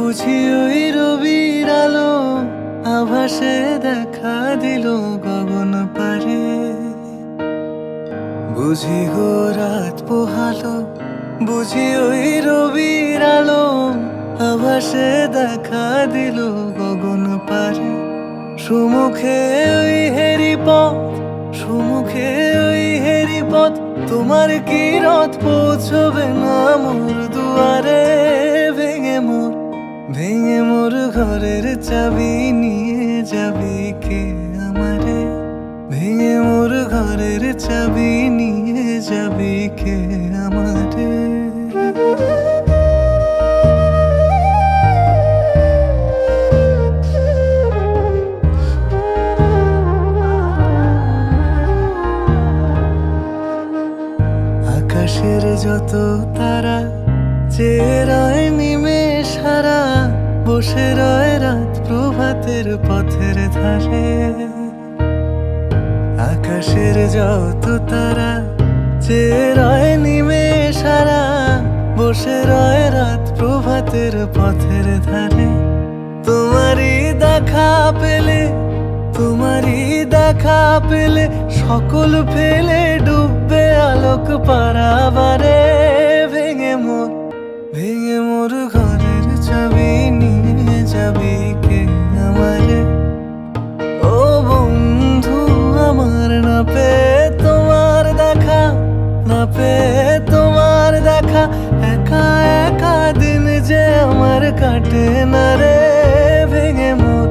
বুঝি ওই রবির আলো আভাসে দেখা দিল গগন পারে। বুঝি গো রাত পোহালো, বুঝি ওই রবির আলো আভাসে দেখা দিল গগন পারে। সুমুখে ওই হেরি পথ, সুমুখে ওই হেরি পথ, তোমার কি রথ পৌঁছবে না মোর দুয়ারে। ভেঙে মোর ঘরের চাবি নিয়ে যাবি কে আমারে। ভেঙে মোর ঘরের চাবি নিয়ে যাবি কে আমারে। আকাশের যত তারা চেয়ে রয় নিমেষ হারা, বসে রয় রাত প্রভাতের পথের ধারে। আকাশের যত তারা চেয়ে রয় নিমেষ হারা, বসে রয় রাত প্রভাতের পথের ধারে। তোমারই দেখা পেলে, তোমারই দেখা পেলে সকল ফেলে ডুববে আলোক পারাবারে। ভেঙে মোর ঘরের চাবি নিয়ে যাবি কে আমারে। ও বন্ধু আমার, না পেয়ে তোমার দেখা, না পেয়ে তোমার দেখা, একা একা দিন যে আমার কাটে না রে। ভেঙে মোর